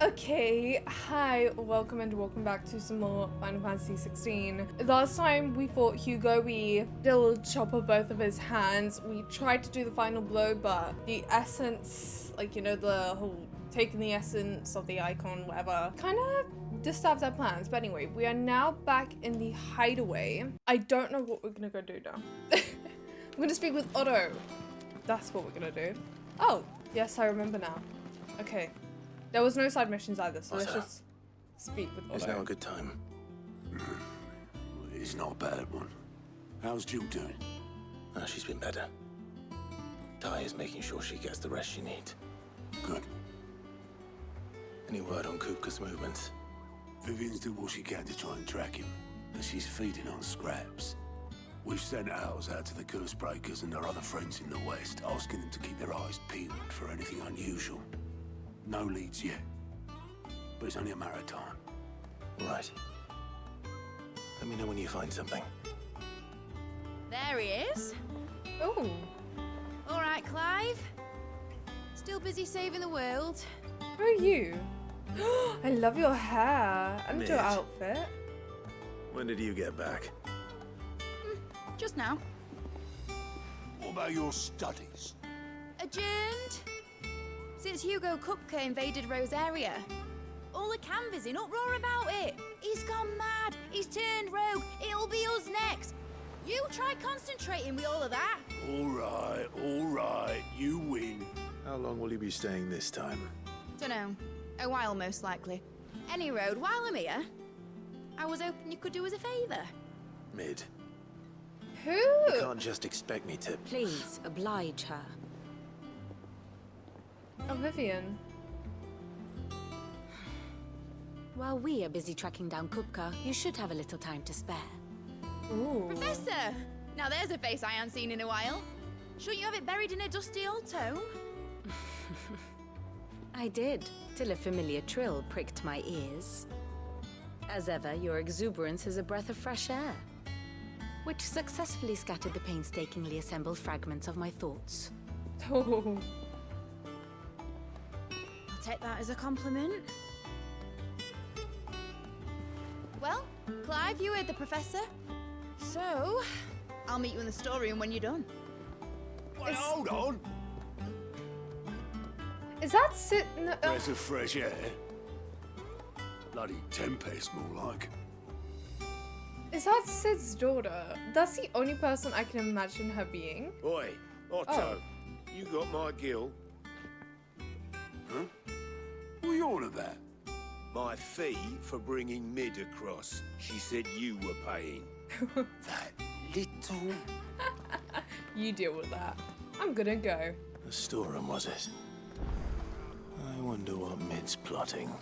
Okay, hi, welcome back to some more Final Fantasy 16. Last time we fought Hugo, we did a little chop of both of his hands. We tried to do the final blow, but the essence, like, you know, the whole taking the essence of the icon, whatever, kind of disturbed our plans. But anyway, we are now back in the hideaway. I don't know what we're gonna go do now. I'm gonna speak with Otto. That's what we're gonna do. Oh, yes, I remember now. Okay. There was no side missions either, so let's just speak with Otto. Is now a good time? It's not a bad one. How's Jill doing? She's been better. Ty is making sure she gets the rest she needs. Good. Any word on Kupka's movements? Vivian's doing what she can to try and track him, and she's feeding on scraps. We've sent ours out to the curse breakers and our other friends in the west, asking them to keep their eyes peeled for anything unusual. No leads yet, but it's only a matter of time. Right. Let me know when you find something. There he is. Oh, All right, Clive. Still busy saving the world. who are you? I love your hair and your Midge. outfit. When did you get back? Just now. What about your studies? Adjourned. Since Hugo Kupka invaded Rosaria. All the canvass in uproar about it. He's gone mad. He's turned rogue. It'll be us next. You try concentrating with all of that. All right, you win. How long will you be staying this time? Dunno. A while, most likely. Any road, while I'm here, I was hoping you could do us a favour. Mid. Who? You can't just expect me to... Please, oblige her. Oh, Vivian. While we are busy tracking down Kupka, you should have a little time to spare. Ooh. Professor! Now there's a face I haven't seen in a while. Shouldn't you have it buried in a dusty old tome? I did, till a familiar trill pricked my ears. As ever, your exuberance is a breath of fresh air, which successfully scattered the painstakingly assembled fragments of my thoughts. Oh. I'll take that as a compliment. Well, Clive, you heard the professor. So, I'll meet you in the storeroom when you're done. Wait, hold on. Is that Sid? No, Breath of fresh air. Bloody tempest, more like. is that Sid's daughter? That's the only person I can imagine her being. Oi, Otto, you got my gill. Huh? What are you on about? My fee for bringing Mid across. She said you were paying. That little... You deal with that. I'm gonna go. The storeroom, was it? I wonder what Mid's plotting.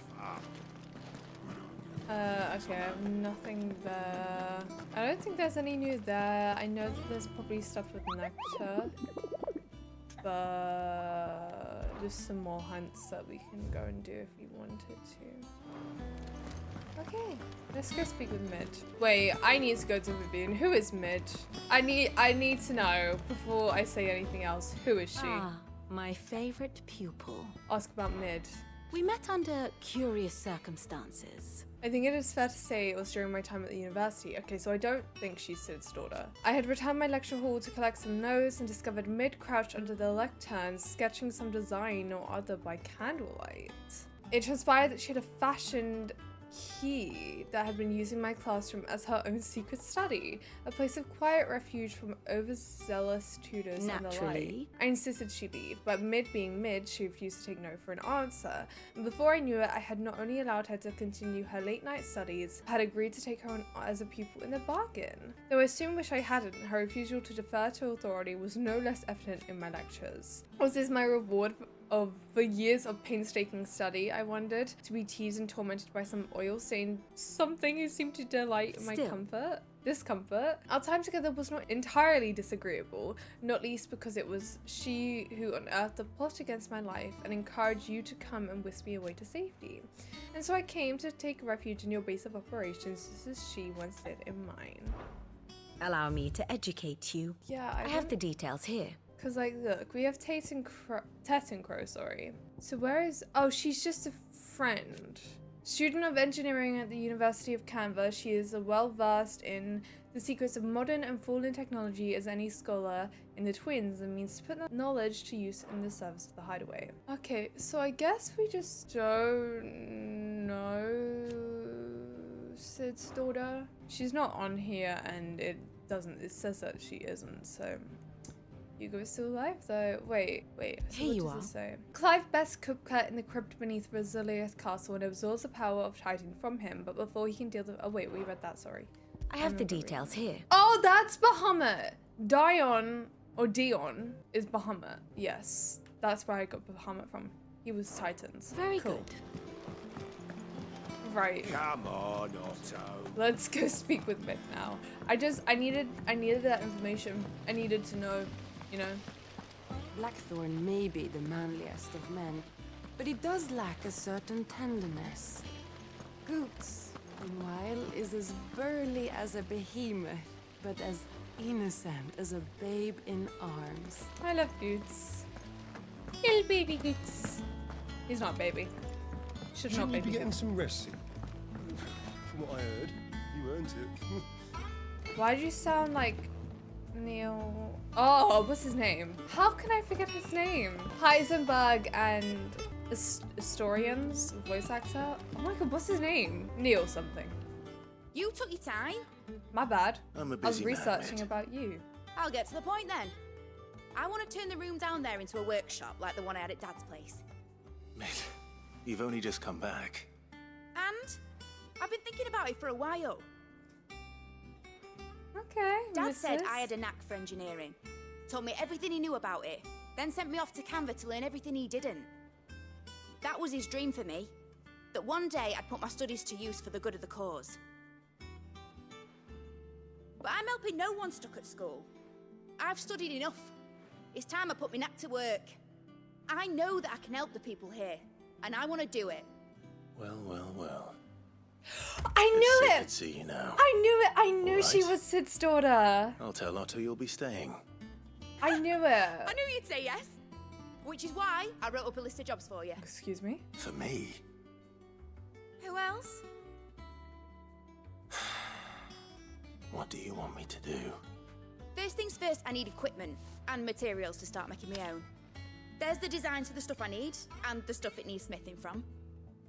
Okay, I have nothing there. I don't think there's any new there. I know that there's probably stuff with Nectar. But just some more hunts that we can go and do if we wanted to. Okay, let's go speak with Mid. Wait, I need to go to Vivian. Who is Mid? I need to know before I say anything else. Who is she? Ah, my favorite pupil. Ask about Mid. We met under curious circumstances. I think it is fair to say it was during my time at the university. Okay, so I don't think she's Sid's daughter. I had returned my lecture hall to collect some notes and discovered Mid crouched under the lectern, sketching some design or other by candlelight. It transpired that she had a fashioned key that had been using my classroom as her own secret study, a place of quiet refuge from overzealous tutors and the like. Naturally. I insisted she leave, but Mid being Mid, she refused to take no for an answer. And before I knew it, I had not only allowed her to continue her late night studies, but had agreed to take her on as a pupil in the bargain. Though I soon wish I hadn't, her refusal to defer to authority was no less evident in my lectures. Was this my reward for years of painstaking study, I wondered, to be teased and tormented by some oil-stained something who seemed to delight in my discomfort? Our time together was not entirely disagreeable, not least because it was she who unearthed the plot against my life and encouraged you to come and whisk me away to safety. And so I came to take refuge in your base of operations, just as she once did in mine. Allow me to educate you. Yeah, I have the details here. Because, like, look, we have Tate and Crow, sorry. So where is... Oh, she's just a friend. Student of engineering at the University of Canva, she is as well versed in the secrets of modern and fallen technology as any scholar in the twins and means to put that knowledge to use in the service of the hideaway. Okay, so I guess we just don't know Sid's daughter. She's not on here and it says that she isn't, so Hugo is still alive though. Wait. So Here you what are. does it say? Clive Best Kupka in the crypt beneath Rosilia's castle and absorbs the power of Titan from him, but before he can deal with— oh wait, we read that, sorry. I have the details here. Oh, that's Bahamut! Dion is Bahamut. Yes, that's where I got Bahamut from. He was Titans. Very Cool. good. Right. Come on, Otto. Let's go speak with Mick now. I needed that information. I needed to know, you know. Blackthorn may be the manliest of men, but he does lack a certain tenderness. Goots, meanwhile, is as burly as a behemoth, but as innocent as a babe in arms. I love Goots. Little baby Goots. He's not a baby. Should not Shouldn't you baby. be getting some rest? From what I heard, you earned it. Why do you sound like Neil? Oh, what's his name? How can I forget his name? Heisenberg and Astorian's voice actor. Oh my god, what's his name? Neil something. You took your time. My bad. I'm a I was busy man, researching mate. about you. I'll get to the point then. I want to turn the room down there into a workshop like the one I had at Dad's place. Mate, you've only just come back. And I've been thinking about it for a while. Okay. Dad said Mrs. I had a knack for engineering. Told me everything he knew about it. Then sent me off to Canva to learn everything he didn't. That was his dream for me. That one day I'd put my studies to use for the good of the cause. But I'm helping no one stuck at school. I've studied enough. It's time I put my knack to work. I know that I can help the people here, and I want to do it. Well. I knew Sid it! could see you now. I knew it! I knew she Right. was Sid's daughter. I'll tell Otto you'll be staying. I knew it. I knew you'd say yes. Which is why I wrote up a list of jobs for you. Excuse me? For me? Who else? What do you want me to do? First things first, I need equipment and materials to start making my own. There's the designs for the stuff I need and the stuff it needs smithing from.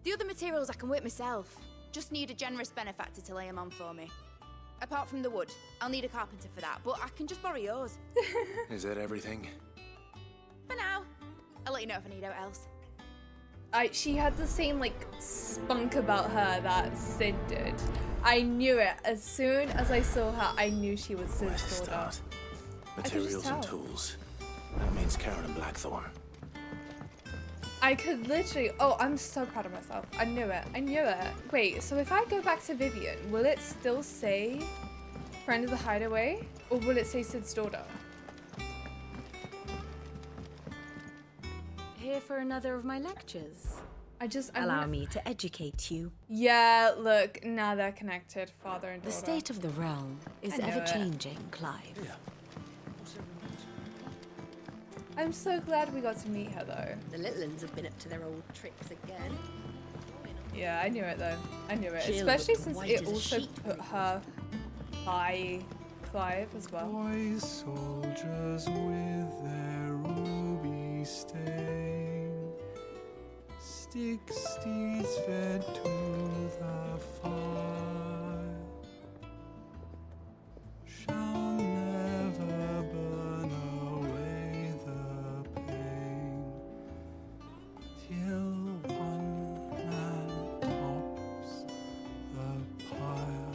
The other materials I can work myself. Just need a generous benefactor to lay them on for me. Apart from the wood, I'll need a carpenter for that, but I can just borrow yours. Is that everything? For now. I'll let you know if I need out else. She had the same, like, spunk about her that Sid did. I knew it. As soon as I saw her, I knew she was Where to Sid's daughter. start? could just Materials and tell. tools. That means Karen and Blackthorn. I could literally— oh, I'm so proud of myself. I knew it. I knew it. Wait, so if I go back to Vivian, will it still say Friend of the Hideaway? Or will it say Sid's daughter? Here for another of my lectures. I Allow wanna- me to educate you. Yeah, look, now they're connected, father and The daughter. state of the realm is I know it. ever-changing, Clive. I'm so glad we got to meet her though. The little uns have been up to their old tricks again. Yeah, I knew it though. I knew it. Jill Especially looked since white it as a also sheet put when her by Clive as well. Boy soldiers with their ruby stain, stick steeds fed to the fire, shall never burn away the pain, till one man tops the pyre.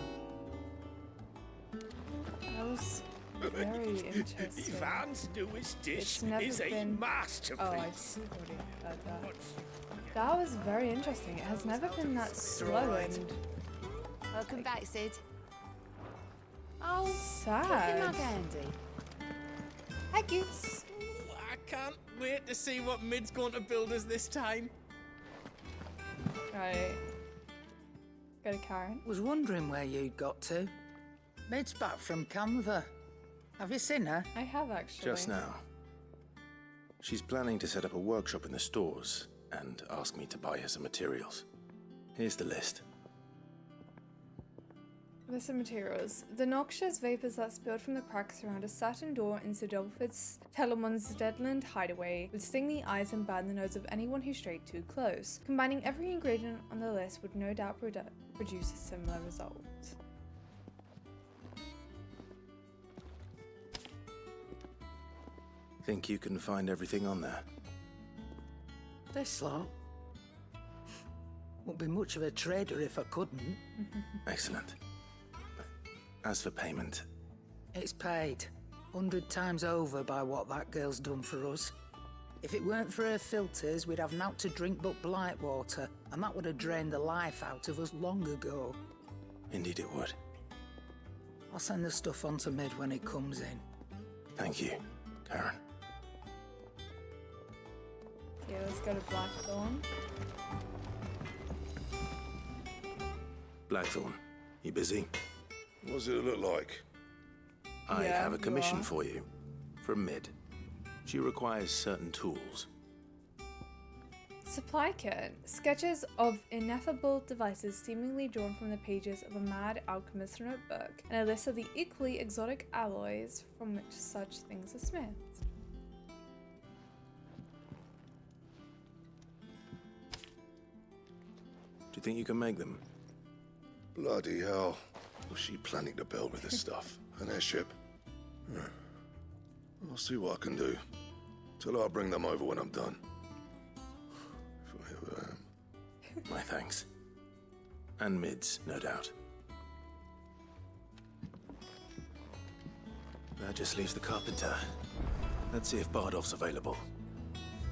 That was very interesting. Ivan's newest It's dish never is a been— masterpiece. oh, I see. Already heard that. That was very interesting. It has never been that slow and Welcome back, Sid. Oh, sad. Mug Andy. Hi, Goots. I can't wait to see what Mid's going to build us this time. Right. Go to Karen. Was wondering where you'd got to. Mid's back from Canva. Have you seen her? I have actually. Just now. She's planning to set up a workshop in the stores. and asked me to buy her some materials. Here's the list. There's some materials. The noxious vapors that spilled from the cracks around a certain door in Sir Delphid's Telemann's Deadland Hideaway would sting the eyes and burn the nose of anyone who strayed too close. Combining every ingredient on the list would no doubt produce a similar result. Think you can find everything on there? This lot? Won't be much of a trader if I couldn't. Excellent. As for payment... It's paid 100 times over by what that girl's done for us. If it weren't for her filters, we'd have naught to drink but blight water, and that would have drained the life out of us long ago. Indeed it would. I'll send the stuff on to Mid when it comes in. Thank you, Karen. Okay, let's go to Blackthorn. Blackthorn, you busy? What does it look like? I Yeah, have a you commission are. for you. From Mid. She requires certain tools. Supply kit. Sketches of ineffable devices seemingly drawn from the pages of a mad alchemist's notebook, and a list of the equally exotic alloys from which such things are smithed. Do you think you can make them? Bloody hell. What's she planning to build with this stuff? An airship? I'll see what I can do. Tell her I'll bring them over when I'm done. If I ever am. My thanks. And Mid's, no doubt. That just leaves the carpenter. Let's see if Bardolph's available.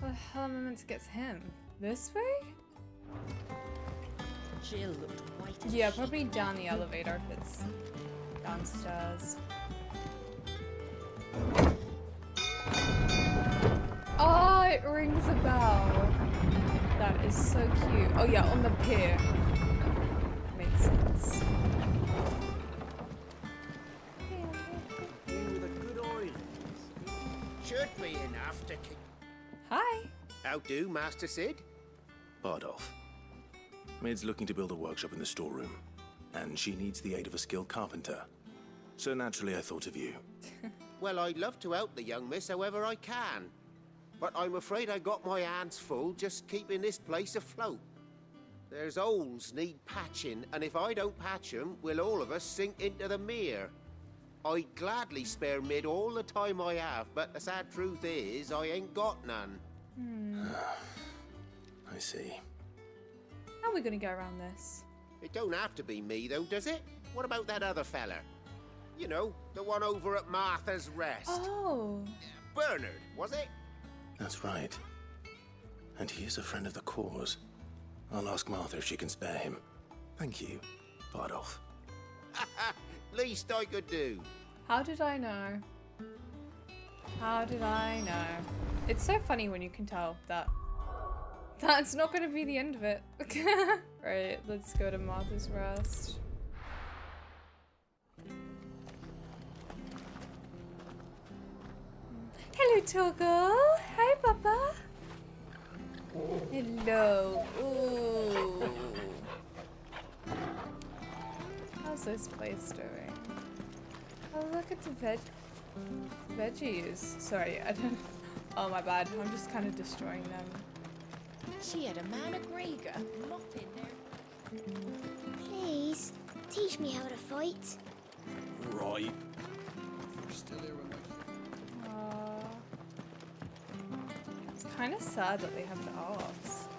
How the hell am I meant to get to him? This way? Jill looked white as Yeah, sheet. probably down the elevator if it's downstairs. Oh, it rings a bell. That is so cute. Oh yeah, on the pier. Makes sense. In with a good oil. Should be enough to keep... Hi. How do, Master Sid? Bardolph. Mid's looking to build a workshop in the storeroom, and she needs the aid of a skilled carpenter. So naturally I thought of you. Well, I'd love to help the young miss however I can. But I'm afraid I got my hands full just keeping this place afloat. There's holes need patching, and if I don't patch them, we'll all of us sink into the mere. I'd gladly spare Mid all the time I have, but the sad truth is, I ain't got none. I see. How are we gonna go around this? It don't have to be me, though, does it? What about that other fella? You know, the one over at Martha's Rest. Oh. Bernard, was it? That's right. And he is a friend of the cause. I'll ask Martha if she can spare him. Thank you, Bardolph. Least I could do. How did I know? How did I know? It's so funny when you can tell that that's not going to be the end of it. Right, let's go to Martha's Rest. Hello, Toggle. Hi, Papa. Hello. Ooh. How's this place doing? Oh, look at the veggies. Sorry, I don't... Oh, my bad. I'm just kind of destroying them. She had a man of Gregor mopping there. Please, teach me how to fight. Right. It's kind of sad that they have to ask.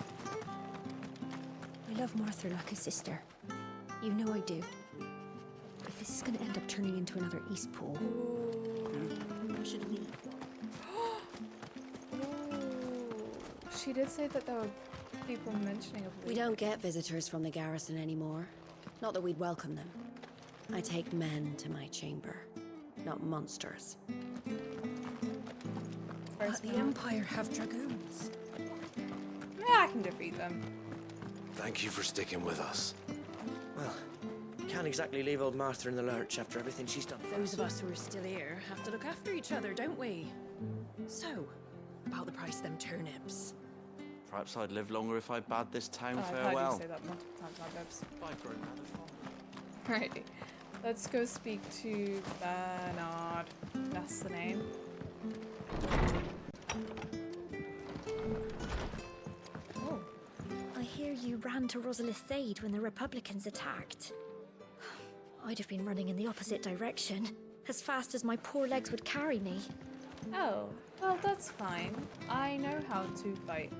I love Martha like a sister. You know I do. If this is going to end up turning into another East Pool. I should leave. She did say that there were people mentioning of We don't get visitors from the garrison anymore. Not that we'd welcome them. I take men to my chamber, not monsters. But the Empire have dragoons. Yeah, I can defeat them. Thank you for sticking with us. Well, can't exactly leave old Martha in the lurch after everything she's done for Those of us who are still here have to look after each other, don't we? So, about the price of them turnips. Perhaps I'd live longer if I bade this town I've heard farewell. you say that multiple times, my babes. I've grown rather fond. Right. Let's go speak to Bernard. That's the name. Oh. I hear you ran to Rosalith's aid when the Republicans attacked. I'd have been running in the opposite direction, as fast as my poor legs would carry me. Oh, well, that's fine. I know how to fight.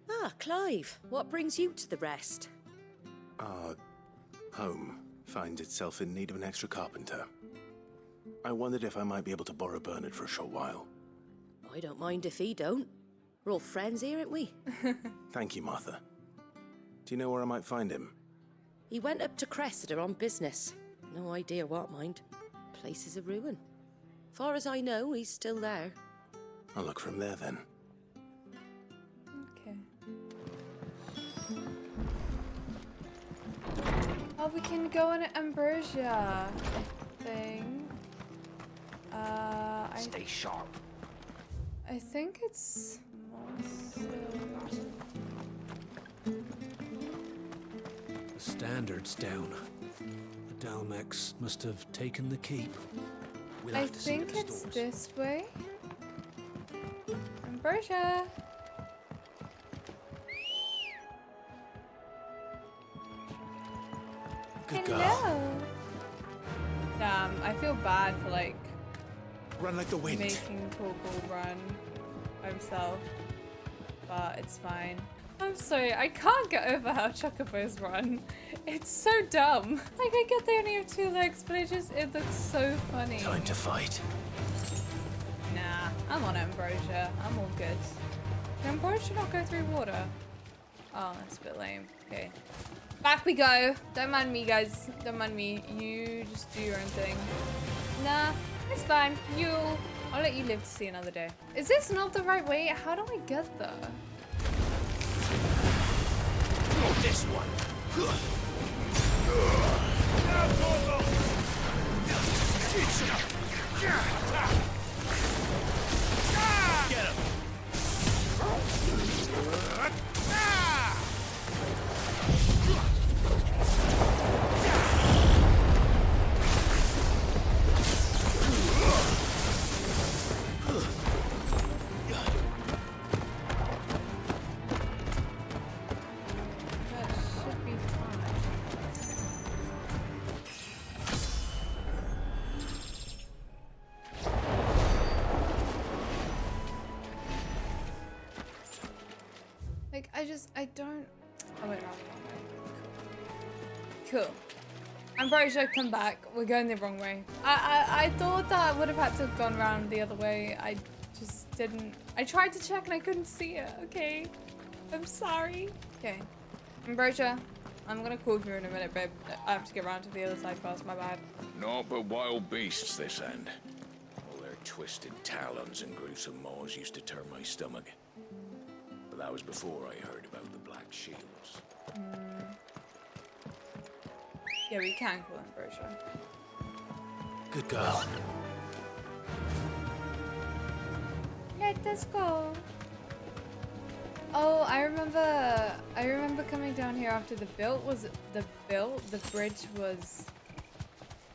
Ah, Clive, what brings you to the rest? Our home finds itself in need of an extra carpenter. I wondered if I might be able to borrow Bernard for a short while. I don't mind if he don't. We're all friends here, aren't we? Thank you, Martha. Do you know where I might find him? He went up to Cressida on business. No idea what, mind. Place is a ruin. Far as I know, he's still there. I'll look from there then. Okay. Oh, we can go on Ambrosia thing. Stay sharp. I think it's The standard's down. The Dalmex must have taken the keep. We'll I have to see think the it's stores. this way. Ambrosia. Good Hello. girl. Damn, I feel bad for like Run like the wind. making Corporal run by himself, but it's fine. I'm sorry, I can't get over how chocobos run. It's so dumb. Like, I get they only have 2 legs, but it looks so funny. Time to fight. Nah, I'm on Ambrosia. I'm all good. Can Ambrosia not go through water? Oh, that's a bit lame. Okay. Back we go. Don't mind me, guys. Don't mind me. You just do your own thing. Nah, it's fine. I'll let you live to see another day. Is this not the right way? How do I get there? This one. Get him. That should be fine. Like, I don't... Oh, wait, no, cool. Ambrosia, come back. We're going the wrong way. I thought that I would have had to have gone around the other way. I just didn't. I tried to check and I couldn't see it. Okay. I'm sorry. Okay. Ambrosia, I'm gonna call you in a minute, babe. I have to get around to the other side first. My bad. Naught but wild beasts this end. All their twisted talons and gruesome maws used to turn my stomach. But that was before I heard about the Black Shields. Yeah, we can call Ambrosia. Good girl. Let us go. Oh, I remember coming down here after the bridge was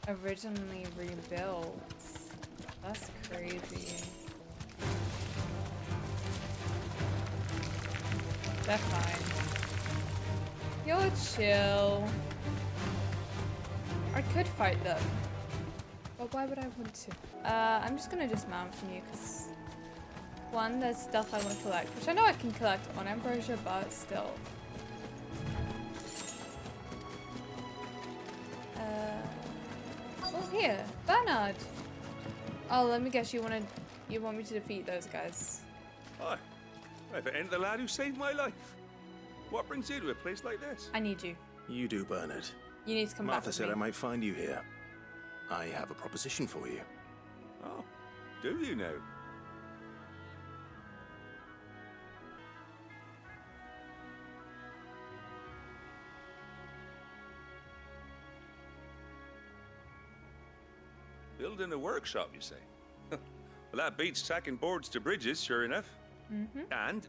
originally rebuilt. That's crazy. They're fine. You're chill. I could fight them. But why would I want to? I'm just gonna dismount from you because one, there's stuff I want to collect, which I know I can collect on Ambrosia, but still. Oh, here, Bernard. Oh, let me guess, you want me to defeat those guys? Hi. If it ain't the lad who saved my life. What brings you to a place like this? I need you. You do, Bernard. You need to come back Martha with said me. I might find you here. I have a proposition for you. Oh, do you know? Building a workshop, you say? Well, that beats tacking boards to bridges, sure enough. And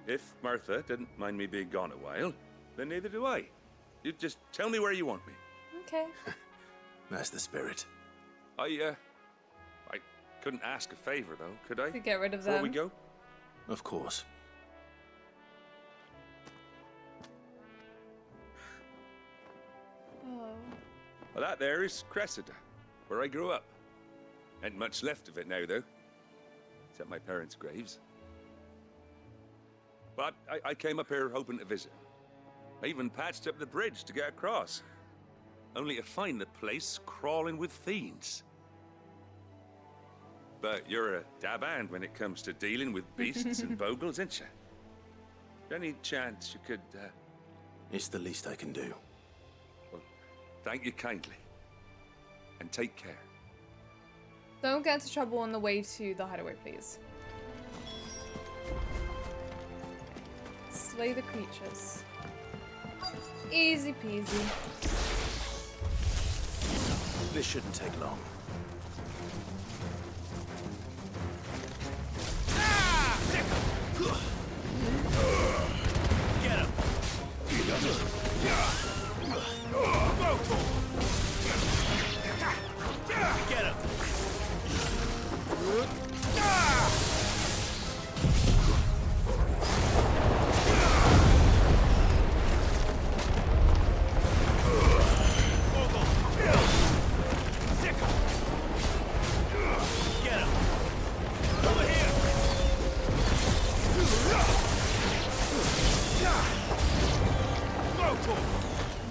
if Martha didn't mind me being gone a while, then neither do I. You just tell me where you want me. Okay. That's the spirit. I couldn't ask a favor, though, could I? To get rid of Before them. we go? Of course. Oh. Well, that there is Cressida, where I grew up. Ain't much left of it now, though. Except my parents' graves. But I came up here hoping to visit. I even patched up the bridge to get across. Only to find the place crawling with fiends. But you're a dab hand when it comes to dealing with beasts and bogles, ain't you? Any chance you could, It's the least I can do. Well, thank you kindly. And take care. Don't get into trouble on the way to the hideaway, please. Slay the creatures. Easy peasy. This shouldn't take long. Get him! Get him!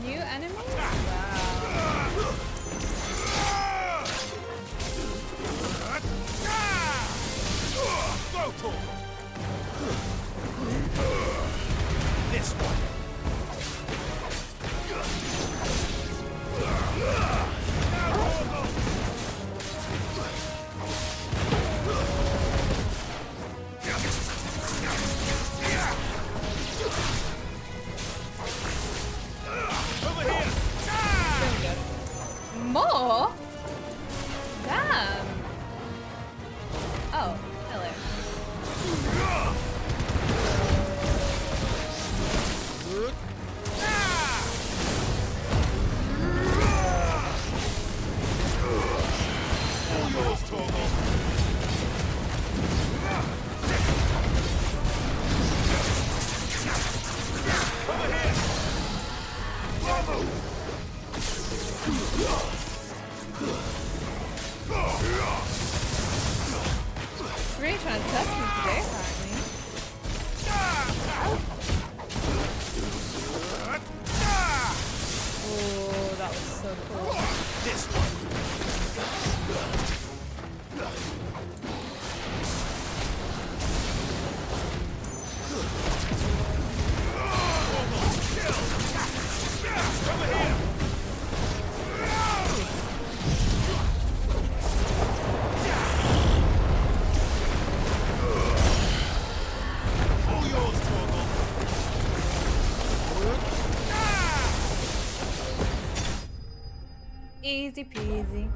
New enemy? Wow. This one. More? Damn. Oh, hello. Really trying to test me today, apparently. Oh, that was so cool. This one. Easy peasy.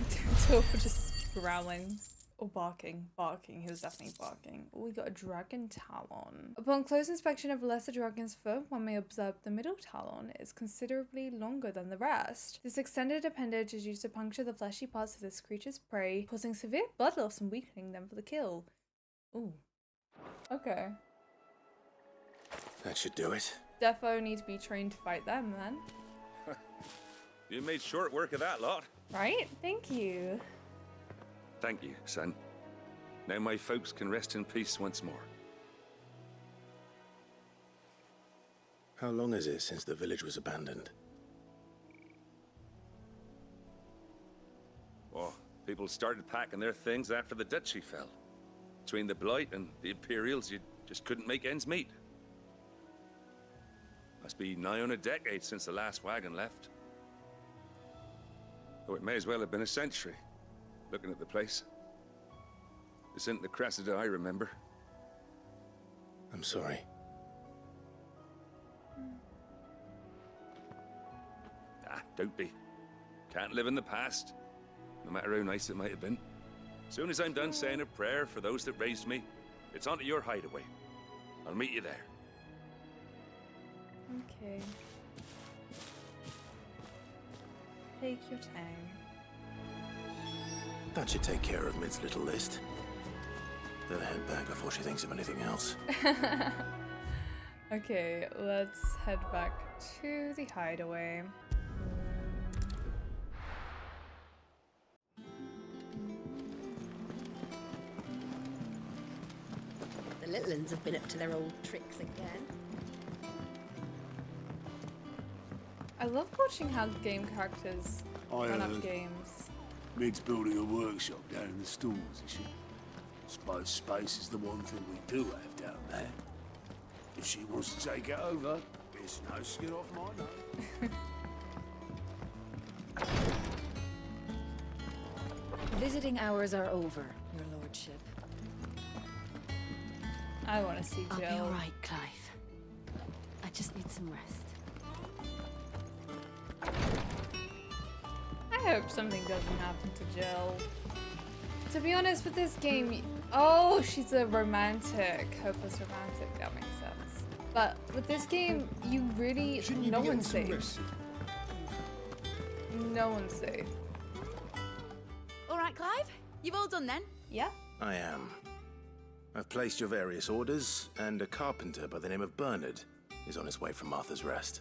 Torpo just growling. Or barking. Barking. He was definitely barking. Oh, we got a dragon talon. Upon close inspection of a lesser dragon's foot, one may observe the middle talon is considerably longer than the rest. This extended appendage is used to puncture the fleshy parts of this creature's prey, causing severe blood loss and weakening them for the kill. Ooh. Okay. That should do it. Defo need to be trained to fight them then. You made short work of that lot. Right? Thank you. Thank you, son. Now my folks can rest in peace once more. How long is it since the village was abandoned? Oh, people started packing their things after the duchy fell. Between the Blight and the Imperials, you just couldn't make ends meet. Must be nigh on a decade since the last wagon left. Though it may as well have been a century, looking at the place. This isn't the Cressida I remember. I'm sorry. Ah, don't be. Can't live in the past, no matter how nice it might have been. Soon as I'm done saying a prayer for those that raised me, it's on to your hideaway. I'll meet you there. Okay. Take your time. That should take care of Mid's little list. Better head back before she thinks of anything else. Okay, let's head back to the hideaway. The little uns have been up to their old tricks again. I love watching how game characters run up games. Mid's building a workshop down in the stalls, is she? Suppose space is the one thing we do have down there. If she wants to take it over, it's no skin off my nose. Visiting hours are over, your lordship. I want to see Jill. I'll be all right, Clive. I just need some rest. I hope something doesn't happen to Jill. To be honest with this game, oh, she's a romantic, hopeless romantic, that makes sense. But with this game, you really, no one's safe. No one's safe. All right, Clive, you've all done then? Yeah. I am. I've placed your various orders, and a carpenter by the name of Bernard is on his way from Martha's Rest.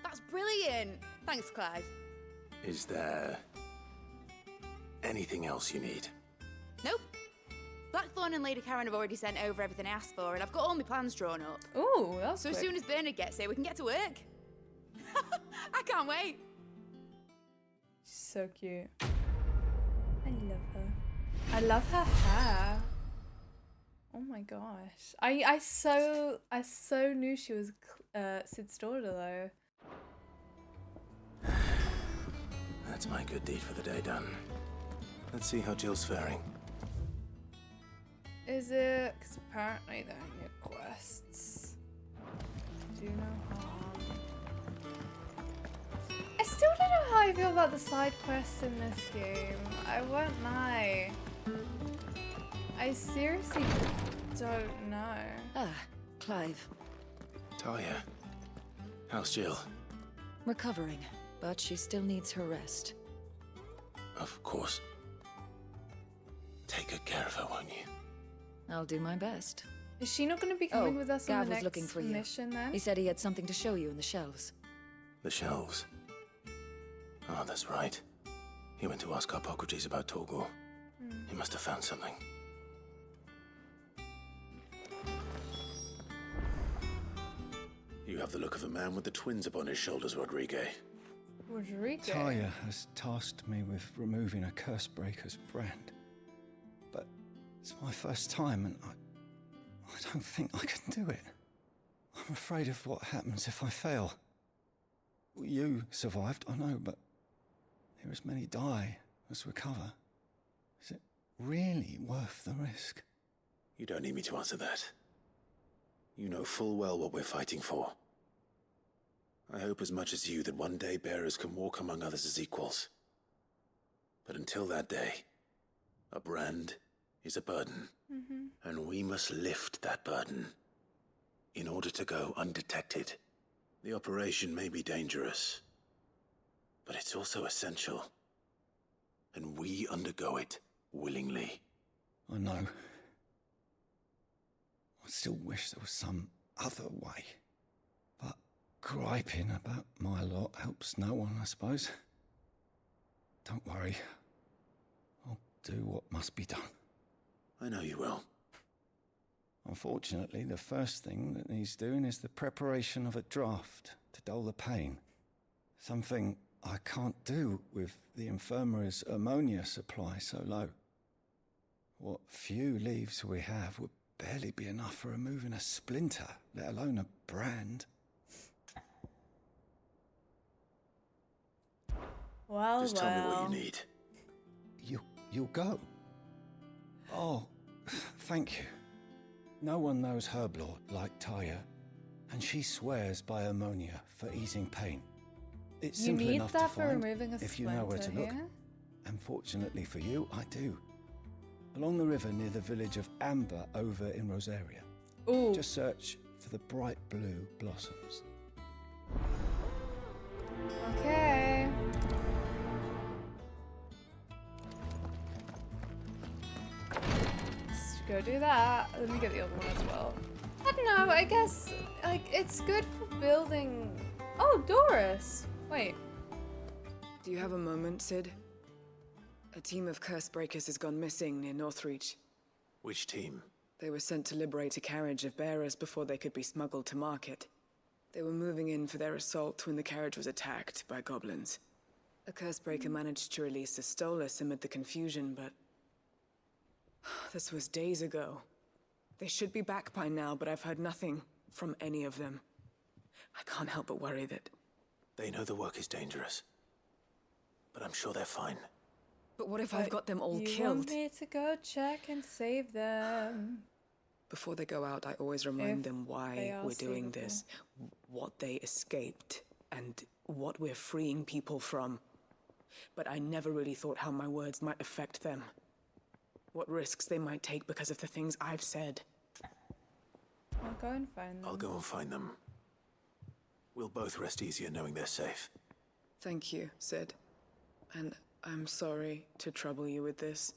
That's brilliant. Thanks, Clive. Is there anything else you need? Nope. Blackthorn and Lady Karen have already sent over everything I asked for, and I've got all my plans drawn up. Ooh, that's So quick. as soon as Bernard gets here, we can get to work. I can't wait. She's so cute. I love her. I love her hair. Oh my gosh. I so knew she was Sid's daughter though. That's my good deed for the day done. Let's see how Jill's faring. Is it? Because apparently there are new quests. Do no harm. I still don't know how I feel about the side quests in this game. I won't lie. I seriously don't know. Ah, Clive. Talia, how's Jill? Recovering, but she still needs her rest. Of course. Take good care of her, won't you? I'll do my best. Is she not going to be coming with us on Gav the was next looking for you. mission then? He said he had something to show you in the shelves. The shelves. Oh, that's right. He went to ask Hippocrates about Torgor. He must have found something. You have the look of a man with the twins upon his shoulders, Rodrigue. Rodrigue? Talia has tasked me with removing a Cursebreaker's brand. But it's my first time and I don't think I can do it. I'm afraid of what happens if I fail. You survived, I know, but there as many die as recover. Is it really worth the risk? You don't need me to answer that. You know full well what we're fighting for. I hope as much as you that one day bearers can walk among others as equals. But until that day, a brand is a burden. And we must lift that burden in order to go undetected. The operation may be dangerous, but it's also essential. And we undergo it willingly. I know. I still wish there was some other way. But griping about my lot helps no one, I suppose. Don't worry. I'll do what must be done. I know you will. Unfortunately, the first thing that needs doing is the preparation of a draft to dull the pain. Something I can't do with the infirmary's ammonia supply so low. What few leaves we have would barely be enough for removing a splinter, let alone a brand. Well, Just tell me what you need. You'll go? Oh, thank you. No one knows Herblord like Talia, and she swears by ammonia for easing pain. It's You simple need enough to that for find removing a if you know where to splinter look. here? And fortunately for you, I do. Along the river near the village of Amber over in Rosaria. Ooh. Just search for the bright blue blossoms. Okay. Let's go do that. Let me get the other one as well. I don't know, I guess, like, it's good for building... Oh, Doris! Wait. Do you have a moment, Sid? A team of curse breakers has gone missing near Northreach. Which team? They were sent to liberate a carriage of bearers before they could be smuggled to market. They were moving in for their assault when the carriage was attacked by goblins. A curse breaker managed to release a Stolas amid the confusion, but... this was days ago. They should be back by now, but I've heard nothing from any of them. I can't help but worry that... They know the work is dangerous. But I'm sure they're fine. But what if I've got them all you killed? Want me to go check and save them? Before they go out, I always remind them why we're doing this, what they escaped, and what we're freeing people from. But I never really thought how my words might affect them. What risks they might take because of the things I've said. I'll go and find them. I'll go and find them. We'll both rest easier knowing they're safe. Thank you, Sid. And I'm sorry to trouble you with this.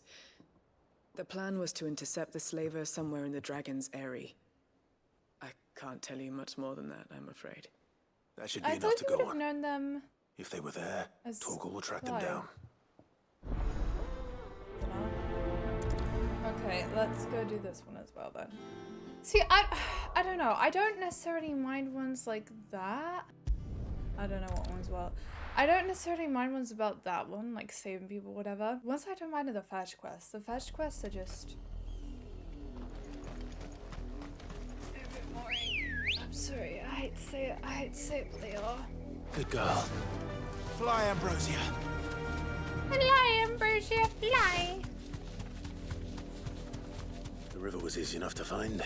The plan was to intercept the slaver somewhere in the Dragon's Eyrie. I can't tell you much more than that, I'm afraid. That should be I enough thought to you would go have on. known them. If they were there, as Torgal will track them why? down. Okay, let's go do this one as well then. See, I don't know. I don't necessarily mind ones like that. I don't know what ones well. I don't necessarily mind ones about that one, like saving people, whatever. Once I don't mind the fetch quests. The fetch quests are just... a bit boring. I'm sorry, I hate to say it, but they are. Good girl. Fly, Ambrosia. Fly, Ambrosia, fly! The river was easy enough to find.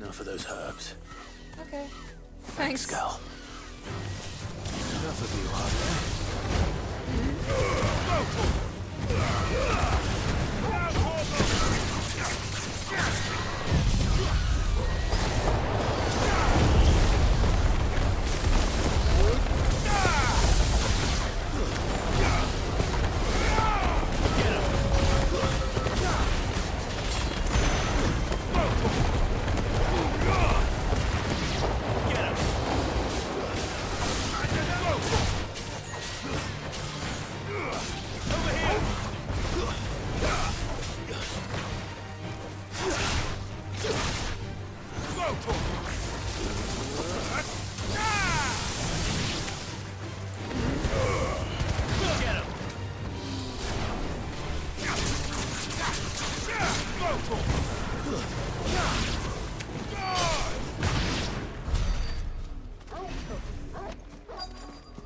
Now for those herbs. Okay. Thanks, Gal. Enough of you,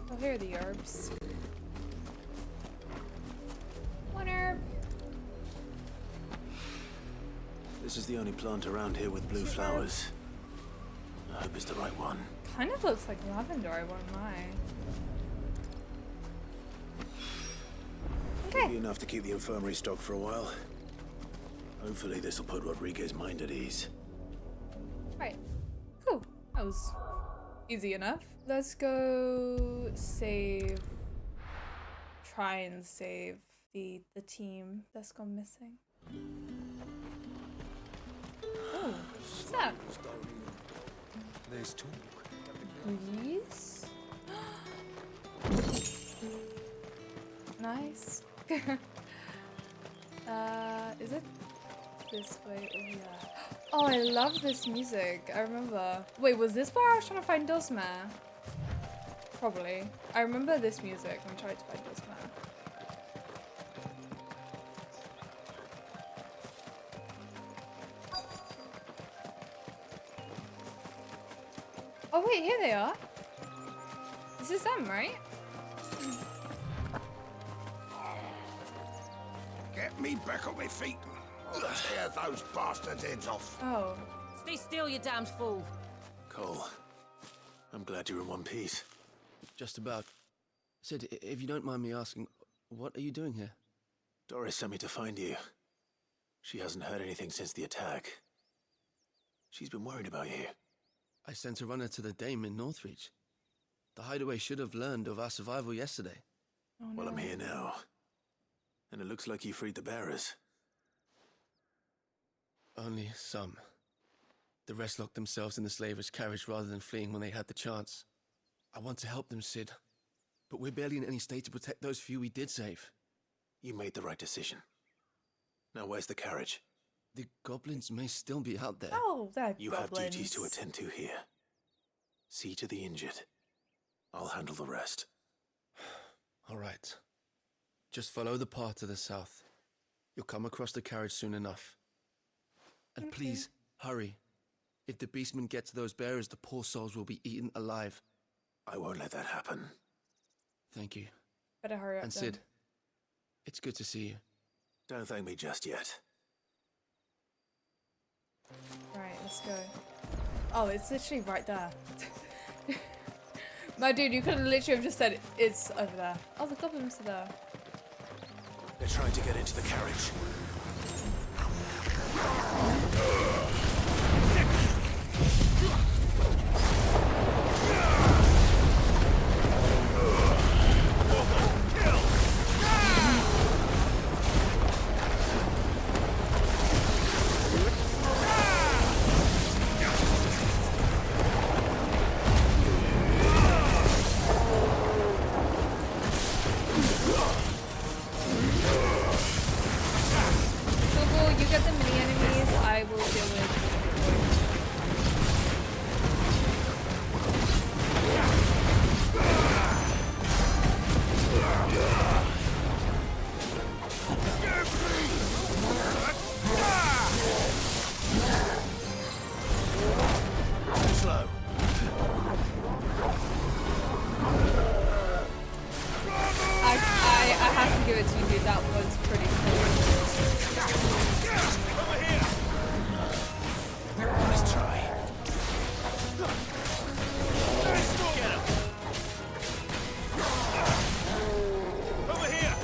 Oh, here are the herbs. One herb. This is the only plant around here with blue flowers. I hope it's the right one. Kind of looks like lavender, I won't lie. Should be enough to keep the infirmary stocked for a while. Hopefully this will put Rodriguez's mind at ease. Right. Cool. That was easy enough. Let's go save... try and save the team that's gone missing. Oh, what's that? There's talk. Please? Nice. Is it this way? Oh, yeah. Oh, I love this music. I remember. Wait, was this where I was trying to find Dosma? Probably. I remember this music when I tried to find Dosma. Oh wait, here they are. This is them, right? Get me back on my feet. I'll tear those bastards' heads off. Oh. Stay still, you damned fool. Cole, I'm glad you're in one piece. Just about. Sid, if you don't mind me asking, what are you doing here? Doris sent me to find you. She hasn't heard anything since the attack. She's been worried about you. I sent a runner to the Dame in Northreach. The Hideaway should have learned of our survival yesterday. Oh, Well, no. I'm here now. And it looks like you freed the bearers. Only some. The rest locked themselves in the slavers' carriage rather than fleeing when they had the chance. I want to help them, Sid. But we're barely in any state to protect those few we did save. You made the right decision. Now where's the carriage? The goblins may still be out there. Oh, they're You goblins. have duties to attend to here. See to the injured. I'll handle the rest. All right. Just follow the path to the south. You'll come across the carriage soon enough. And please, hurry. If the beastmen get to those bearers, the poor souls will be eaten alive. I won't let that happen. Thank you. Better hurry up. And then. Sid, it's good to see you. Don't thank me just yet. Right, let's go. Oh, it's literally right there. My dude, you could have literally have just said it's over there. Oh, the goblins are there. They're trying to get into the carriage. Google, you get the mini enemies, I will deal with Slow. I have to give it to you, dude. That was pretty cool. Let's try. Get him! Over here!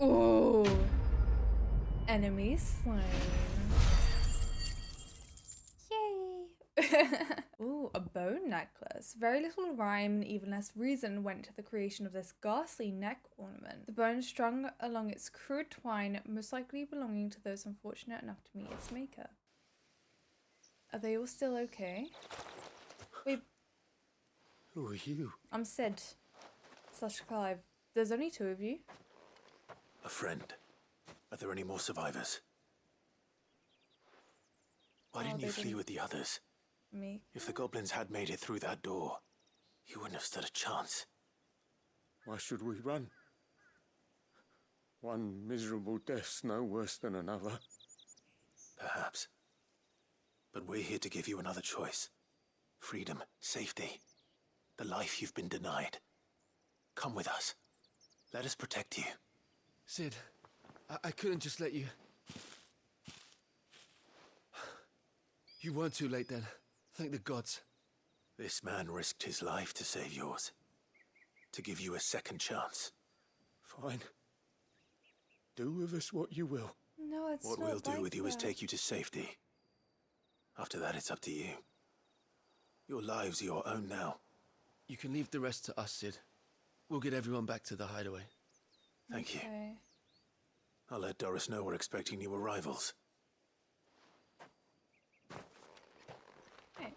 Ooh. Enemy slain. Yay. Ooh, a bone necklace. Very little rhyme and even less reason went to the creation of this ghastly neck ornament. The bone strung along its crude twine, most likely belonging to those unfortunate enough to meet its maker. Are they all still okay? Wait, Who are you? I'm Sid. / Clive. There's only 2 of you. A friend. Are there any more survivors? Why didn't you flee with the others? Me. If the goblins had made it through that door, you wouldn't have stood a chance. Why should we run? One miserable death's no worse than another. Perhaps. But we're here to give you another choice. Freedom, safety, the life you've been denied. Come with us. Let us protect you. Sid, I couldn't just let you... You weren't too late then. Thank the gods. This man risked his life to save yours. To give you a second chance. Fine. Do with us what you will. No, it's What not we'll do like with you is that. take you to safety. After that, it's up to you. Your lives are your own now. You can leave the rest to us, Sid. We'll get everyone back to the hideaway. Thank you. Okay. I'll let Doris know we're expecting new arrivals. Hey.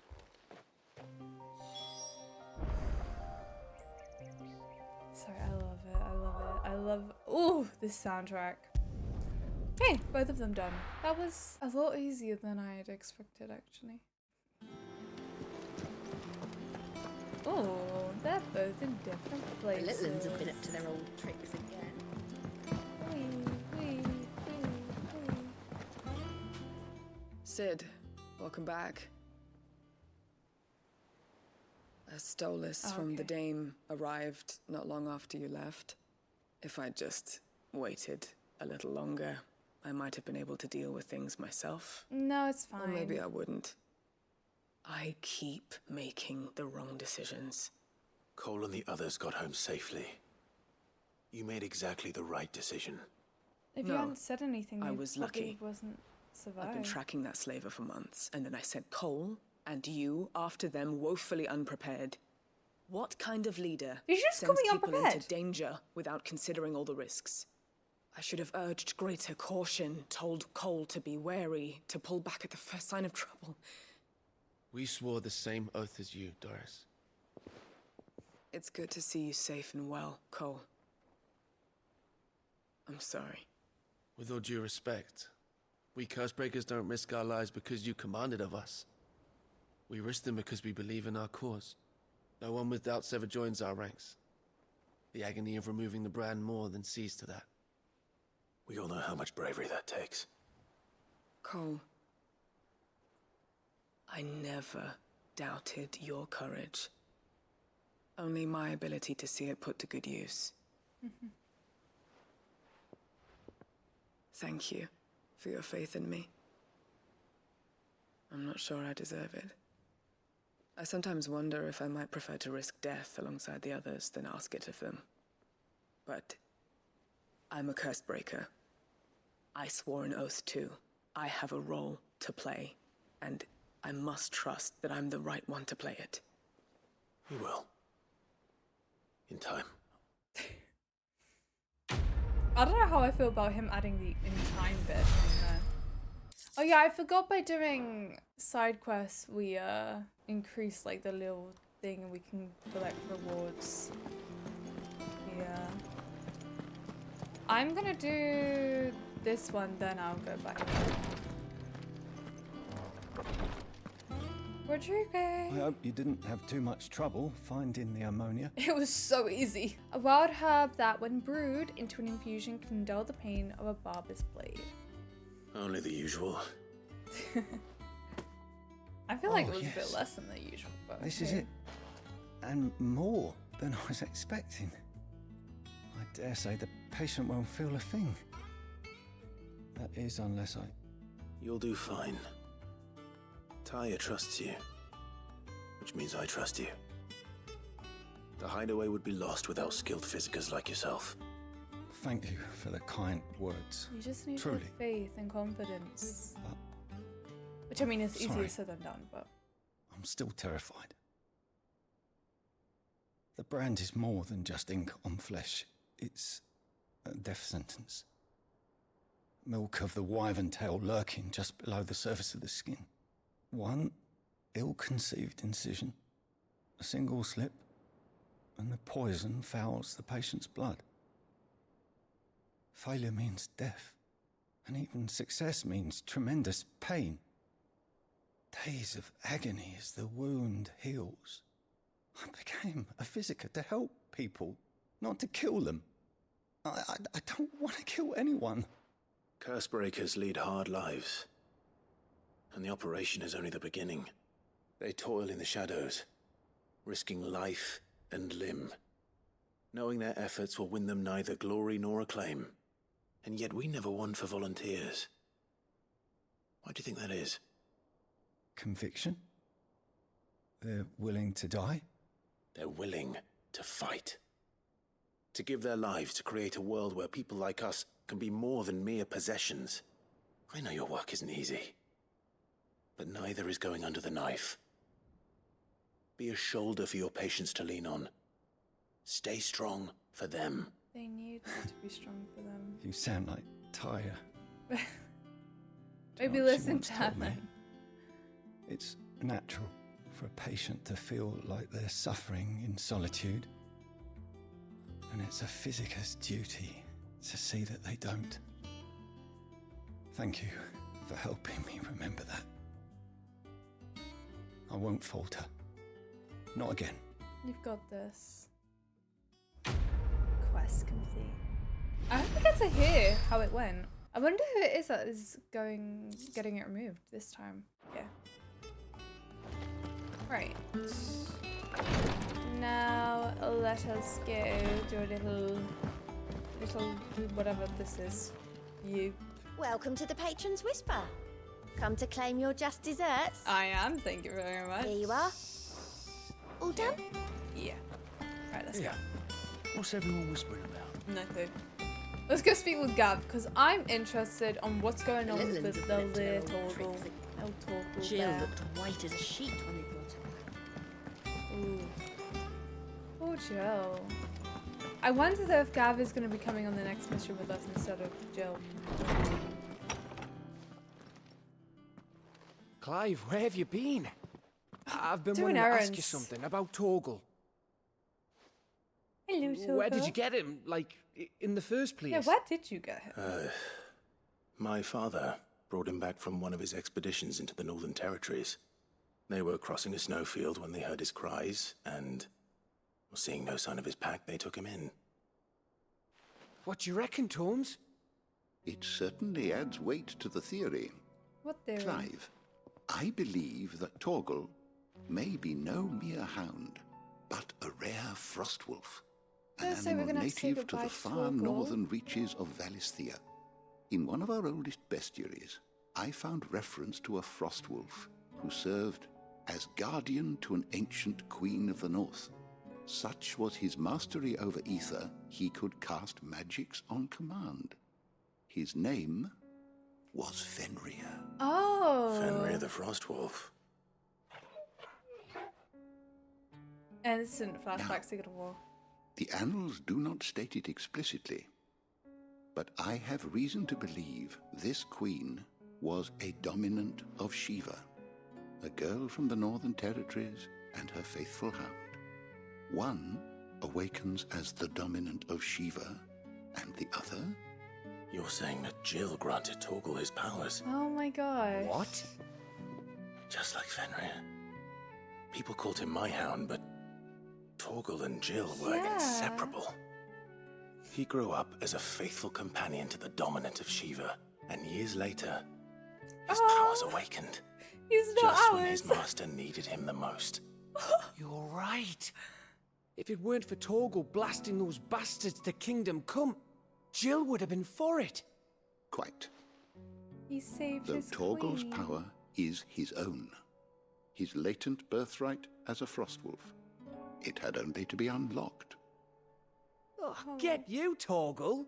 Sorry, I love it. I love it. I love... Ooh, this soundtrack. Okay, both of them done. That was a lot easier than I had expected, actually. Oh, they're both in different The places. little ones have been up to their old tricks again. Wee, wee, wee, wee. Sid, Welcome back. A Stolas from the Dame arrived not long after you left. If I'd just waited a little longer, I might have been able to deal with things myself. No, it's fine. Or maybe I wouldn't. I keep making the wrong decisions. Cole and the others got home safely. You made exactly the right decision. If you hadn't said anything, I was lucky. Wasn't survived. I've been tracking that slaver for months, and then I sent Cole and you after them, woefully unprepared. What kind of leader sends people into danger without considering all the risks? I should have urged greater caution, told Cole to be wary, to pull back at the first sign of trouble. We swore the same oath as you, Doris. It's good to see you safe and well, Cole. I'm sorry. With all due respect, we Cursebreakers don't risk our lives because you commanded of us. We risk them because we believe in our cause. No one with doubts ever joins our ranks. The agony of removing the brand more than sees to that. We all know how much bravery that takes. Cole, I never doubted your courage. Only my ability to see it put to good use. Thank you for your faith in me. I'm not sure I deserve it. I sometimes wonder if I might prefer to risk death alongside the others than ask it of them. But I'm a Cursebreaker. I swore an oath too. I have a role to play, and I must trust that I'm the right one to play it. You will. In time. I don't know how I feel about him adding the in time bit in there. Oh yeah, I forgot by doing side quests we increase like the little thing and we can collect rewards. Yeah. I'm gonna do this one, then I'll go back. Rodrigo. I hope you didn't have too much trouble finding the ammonia. It was so easy. A wild herb that, when brewed into an infusion, can dull the pain of a barber's blade. Only the usual. I feel like it was a bit less than the usual, but this is it. And more than I was expecting. I dare say the patient won't feel a thing. That is, unless I... You'll do fine. Tyre trusts you, which means I trust you. The Hideaway would be lost without skilled physicers like yourself. Thank you for the kind words. You just need Truly. faith and confidence. Which, I mean, is easier said than done, but... I'm still terrified. The brand is more than just ink on flesh. It's a death sentence. Milk of the wyvern tail lurking just below the surface of the skin. One ill-conceived incision, a single slip, and the poison fouls the patient's blood. Failure means death, and even success means tremendous pain. Days of agony as the wound heals. I became a physiker to help people, not to kill them. I don't want to kill anyone. Cursebreakers lead hard lives. And the operation is only the beginning. They toil in the shadows, risking life and limb, knowing their efforts will win them neither glory nor acclaim. And yet we never won for volunteers. Why do you think that is? Conviction? They're willing to die? They're willing to fight. To give their lives to create a world where people like us can be more than mere possessions. I know your work isn't easy. But neither is going under the knife. Be a shoulder for your patients to lean on. Stay strong for them. They need you to be strong for them. You sound like Tyre. Maybe listen to her then. It's natural for a patient to feel like they're suffering in solitude. And it's a physiker's duty to see that they don't. Thank you for helping me remember that. I won't falter. Not again. You've got this. Quest complete. I hope we get to hear how it went. I wonder who it is that is getting it removed this time. Yeah. Right. Now let us go do a little whatever this is. You. Welcome to the Patron's Whisper. Come to claim your just desserts? I am, thank you very much. Here you are. All done? Yeah. Right, let's Yeah. What's everyone whispering about? go. No clue. Let's go speak with Gav, because I'm interested on what's going on with the little Torgal. Jill bear. looked white as a sheet when they brought her back. Ooh. Poor Jill. I wonder though if Gav is going to be coming on the next mission with us instead of Jill. Clive, where have you been? I've been Doing wanting to ask errands. you something about Torgal. Hello, Torgal. Where did you get him? Like, in the first place? Yeah, where did you get him? My father brought him back from one of his expeditions into the Northern Territories. They were crossing a snowfield when they heard his cries, and seeing no sign of his pack, they took him in. What do you reckon, Tomes? It certainly adds weight to the theory. What theory? Clive, I believe that Torgal may be no mere hound, but a rare frostwolf, an So we're animal gonna have to say native to goodbye the to far Torgal. northern reaches of Valisthea. In one of our oldest bestiaries, I found reference to a frostwolf who served as guardian to an ancient queen of the north. Such was his mastery over ether, he could cast magics on command. His name was Fenrir. Oh. Fenrir the Frostwolf. Instant flashbacks to God of War. The annals do not state it explicitly, but I have reason to believe this queen was a dominant of Shiva, a girl from the Northern Territories and her faithful hound. One awakens as the dominant of Shiva, and the other? You're saying that Jill granted Torgal his powers? Oh my god. What? Just like Fenrir. People called him my hound, but Torgal and Jill were inseparable. He grew up as a faithful companion to the dominant of Shiva, and years later, his powers awakened. He's not just when ours. his master needed him the most. You're right. If it weren't for Torgal blasting those bastards to Kingdom Come, Jill would have been for it. Quite. He saved Though his Torgal's queen. power is his own, his latent birthright as a frostwolf. It had only to be unlocked. Oh, get you, Torgal.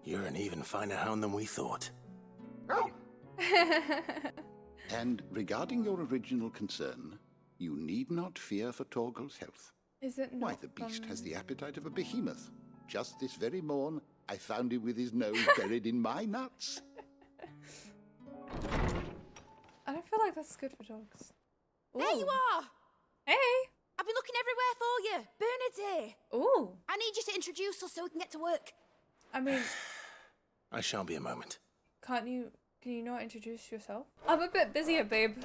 You're an even finer hound than we thought. And regarding your original concern, you need not fear for Torgal's health. Is it not Why, the beast has the appetite of a behemoth. Just this very morn, I found him with his nose buried in my nuts. I don't feel like that's good for dogs. There you are! Hey! I've been looking everywhere for you. Bernard's here. Ooh. I need you to introduce us so we can get to work. I mean, I shall be a moment. can you not introduce yourself? I'm a bit busier, babe.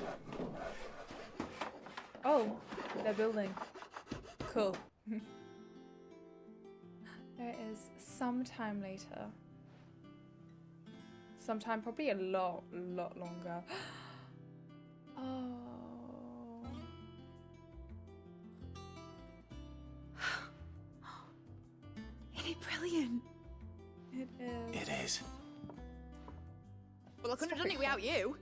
Oh, they're building. Cool. There is sometime later. Sometime probably a lot longer. Oh. Isn't it brilliant? It is. It is. Well, I couldn't have done it without you.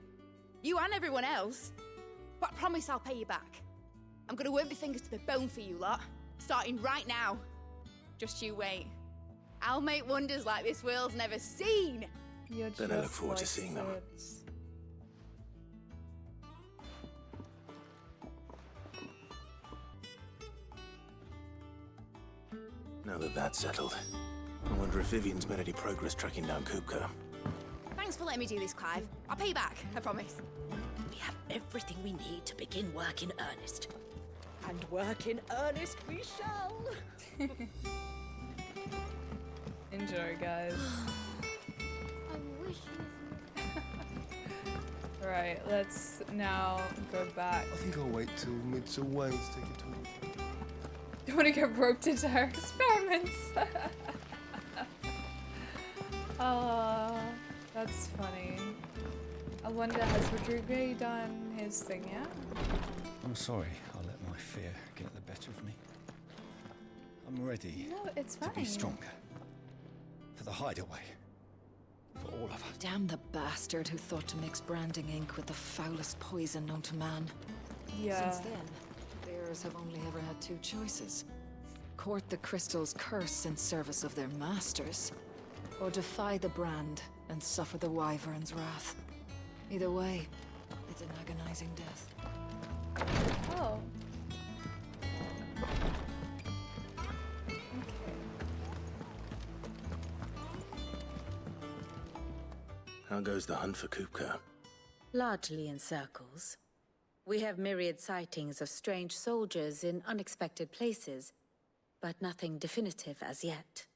You and everyone else. But I promise I'll pay you back. I'm gonna work my fingers to the bone for you lot. Starting right now. Just you wait. I'll make wonders like this world's never seen. You're Then I look just forward to like seeing them. Sid. Now that that's settled, I wonder if Vivian's made any progress tracking down Kupka. Thanks for letting me do this, Clive. I'll pay you back, I promise. We have everything we need to begin work in earnest. And work in earnest we shall. Enjoy, guys. I wish Right, let's now go back. I think I'll wait till Mid's away to take it to her. Don't want to get roped into her experiments. That's funny. I wonder, has Rodrigo done his thing yet? I'm sorry I let my fear get the better of me. I'm ready No, it's to fine. be stronger. For the hideaway. For all of us. Damn the bastard who thought to mix branding ink with the foulest poison known to man. Yeah. Since then, bears have only ever had two choices. Court the crystal's curse in service of their masters, or defy the brand and suffer the wyvern's wrath. Either way, it's an agonizing death. Oh. How goes the hunt for Kupka? Largely in circles. We have myriad sightings of strange soldiers in unexpected places, but nothing definitive as yet.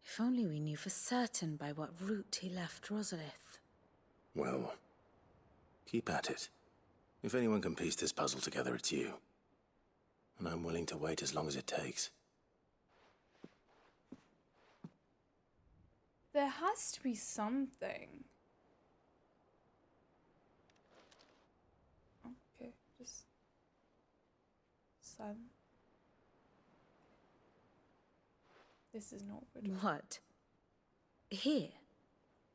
If only we knew for certain by what route he left Rosalith. Well, keep at it. If anyone can piece this puzzle together, it's you. And I'm willing to wait as long as it takes. There has to be something. Okay, just silent. This is not good. What? Here?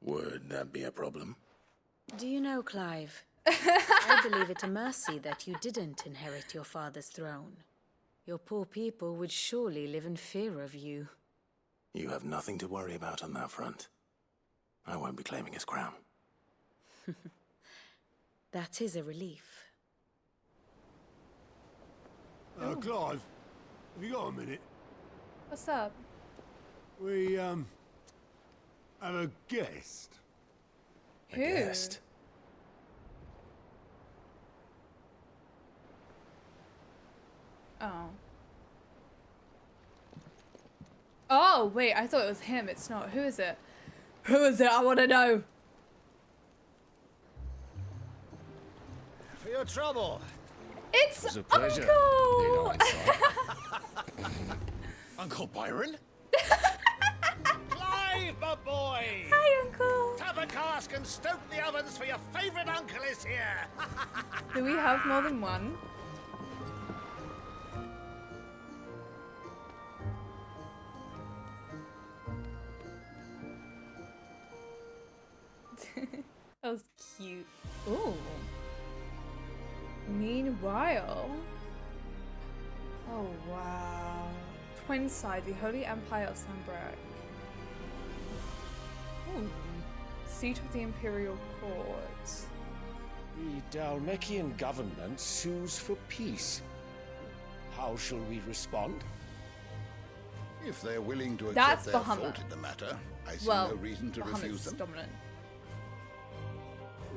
Would that be a problem? Do you know, Clive? I believe it a mercy that you didn't inherit your father's throne. Your poor people would surely live in fear of you. You have nothing to worry about on that front. I won't be claiming his crown. That is a relief. Clive, have you got a minute? What's up? We, have a guest. Who? A guest? Oh. Oh, wait, I thought it was him. It's not. Who is it? Who is it? I want to know. For your trouble. It's It's a pleasure. Uncle! Uncle Byron? Clive, my boy! Hi, Uncle. Tap a cask and stoke the ovens for your favourite uncle is here. Do we have more than one? That was cute. Ooh. Meanwhile. Oh, wow. Twin side, the Holy Empire of Sanbreque. Ooh. Seat of the Imperial Court. The Dalmekian government sues for peace. How shall we respond? If they're willing to That's accept their Bahamut. fault in the matter, I see Well, no reason to refuse Bahamut's them. dominant.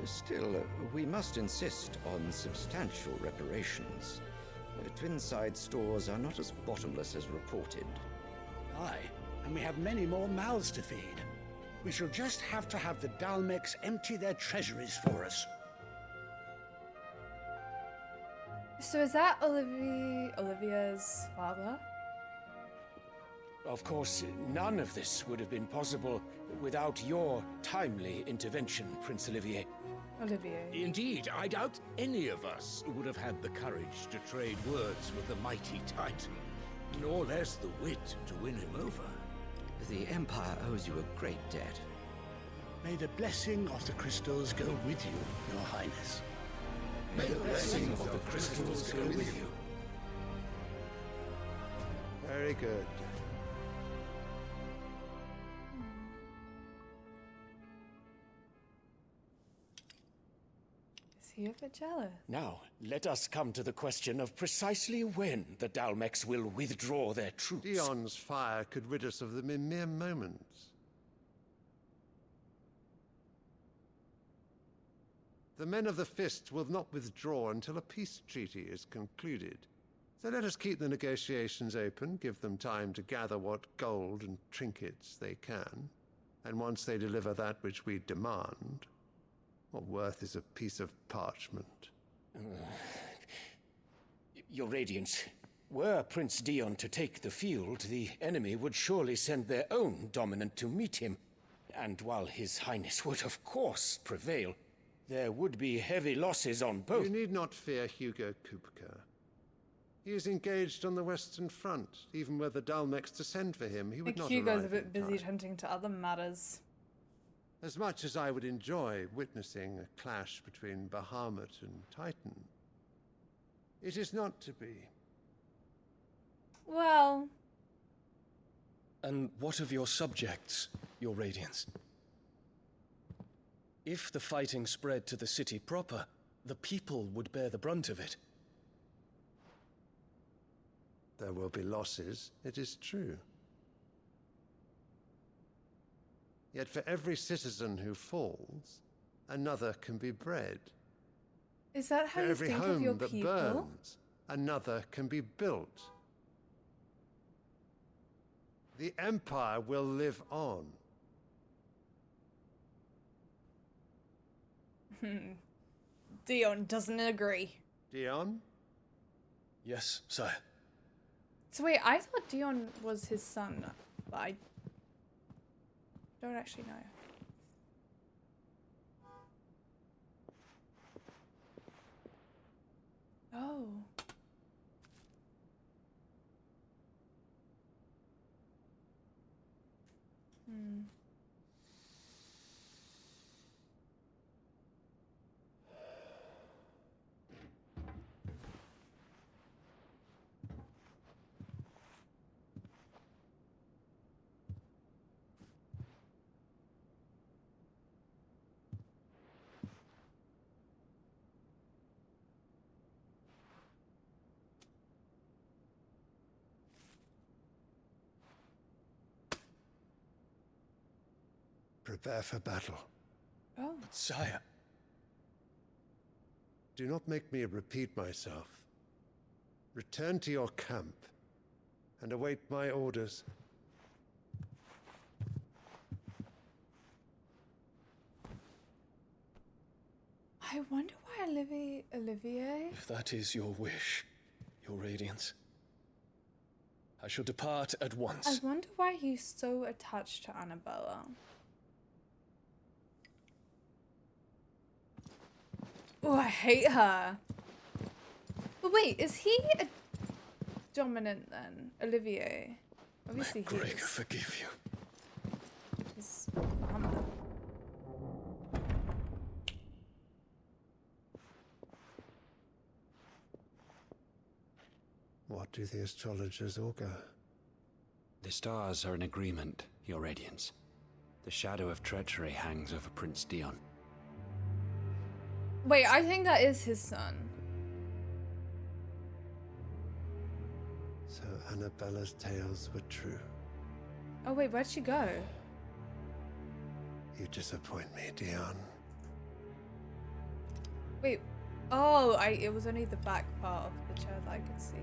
Still, we must insist on substantial reparations. Twinside stores are not as bottomless as reported. Aye, and we have many more mouths to feed. We shall just have to have the Dalmecs empty their treasuries for us. So is that Olivia's father? Of course, none of this would have been possible without your timely intervention, Prince Olivier. Olivier. Indeed, I doubt any of us would have had the courage to trade words with the mighty Titan, nor less the wit to win him over. The Empire owes you a great debt. May the blessing of the crystals go with you, Your Highness. May the blessing of the crystals go with you. Very good. Is he a bit jealous? Now, let us come to the question of precisely when the Dalmecs will withdraw their troops. Dion's fire could rid us of them in mere moments. The men of the Fist will not withdraw until a peace treaty is concluded. So let us keep the negotiations open, give them time to gather what gold and trinkets they can, and once they deliver that which we demand, what worth is a piece of parchment? Your Radiance, were Prince Dion to take the field, the enemy would surely send their own dominant to meet him. And while His Highness would of course prevail, There would be heavy losses on both. You need not fear Hugo Kupka. He is engaged on the Western Front. Even were the Dalmex to send for him, he would not Hugo's arrive a bit in busy time. tending to other matters. As much as I would enjoy witnessing a clash between Bahamut and Titan, it is not to be. Well... And what of your subjects, your Radiance? If the fighting spread to the city proper, the people would bear the brunt of it. There will be losses, it is true. Yet for every citizen who falls, another can be bred. Is that how for you every think home of your that people? burns, another can be built. The Empire will live on. Dion doesn't agree. Dion? Yes, sire. So wait, I thought Dion was his son, but I don't actually know. Oh. Hmm. Prepare for battle. Oh. Sire. Do not make me repeat myself. Return to your camp and await my orders. I wonder why Olivier? If that is your wish, your Radiance, I shall depart at once. I wonder why he's so attached to Annabella. Oh, I hate her. But wait, is he a dominant then? Olivier? Obviously he Gregor is. forgive you. He's Bahamut. What do the astrologers augur? The stars are in agreement, your Radiance. The shadow of treachery hangs over Prince Dion. Wait, I think that is his son. So Annabella's tales were true. Oh wait, where'd she go? You disappoint me, Dion. Wait. Oh, it was only the back part of the chair that I could see.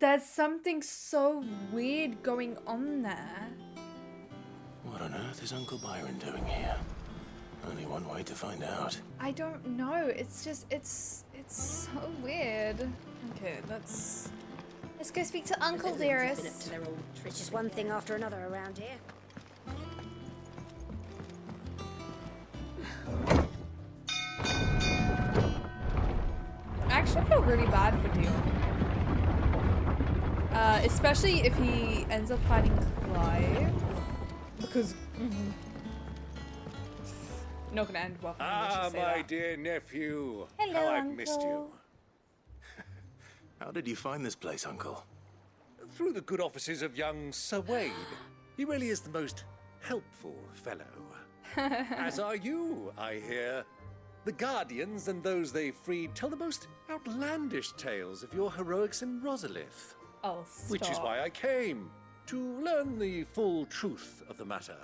There's something so weird going on there. What on earth is Uncle Byron doing here? Only one way to find out. I don't know. It's just it's so weird. Okay, let's go speak to Uncle Dearest. It's just one thing after another around here. Actually, I feel really bad for Dion. Especially if he ends up fighting Clive. Because... Not gonna end well for me, let's just say my that. dear nephew. Hello, How I've missed you. Uncle. How did you find this place, Uncle? Through the good offices of young Sir Wade. He really is the most helpful fellow. As are you, I hear. The Guardians and those they freed tell the most outlandish tales of your heroics in Rosalith. Oh, Which is why I came, to learn the full truth of the matter.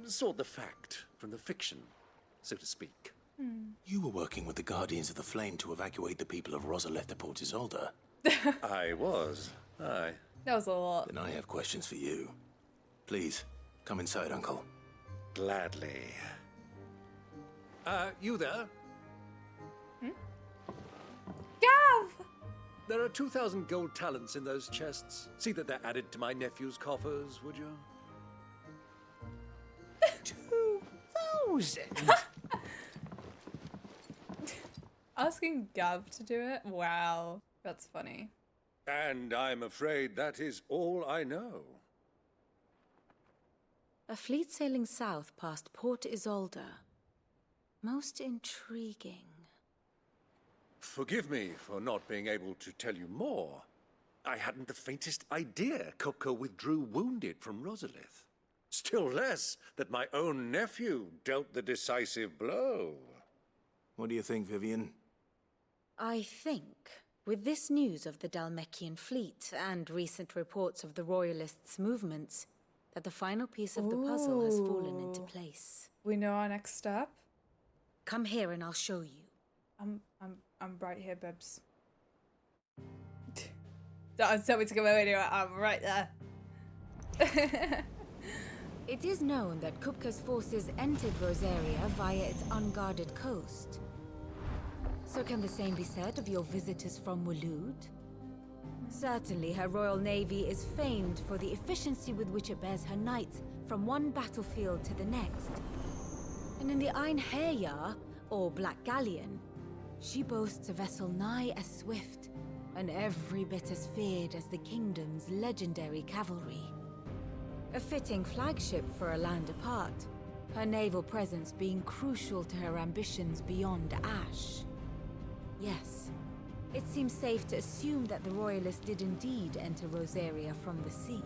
Sort the fact from the fiction, so to speak. You were working with the Guardians of the Flame to evacuate the people of Rosalith to Port Isolde. I was. Aye. That was a lot. Then I have questions for you. Please, come inside, Uncle. Gladly. You there? Gav! There are 2,000 gold talents in those chests. See that they're added to my nephew's coffers, would you? 2,000? Asking Gav to do it? Wow, that's funny. And I'm afraid that is all I know. A fleet sailing south past Port Isolde. Most intriguing. Forgive me for not being able to tell you more. I hadn't the faintest idea Kupka withdrew wounded from Rosalith. Still less that my own nephew dealt the decisive blow. What do you think, Vivian? I think, with this news of the Dalmekian fleet and recent reports of the Royalists' movements, that the final piece of the puzzle has fallen into place. We know our next step? Come here and I'll show you. I'm right here, Bibs. Don't tell me to go anywhere. I'm right there. It is known that Kupka's forces entered Rosaria via its unguarded coast. So can the same be said of your visitors from Waloed? Certainly her royal navy is famed for the efficiency with which it bears her knights from one battlefield to the next. And in the Einherjar, or Black Galleon, she boasts a vessel nigh as swift and every bit as feared as the kingdom's legendary cavalry. A fitting flagship for a land apart, her naval presence being crucial to her ambitions beyond Ash. Yes, it seems safe to assume that the Royalists did indeed enter Rosaria from the sea.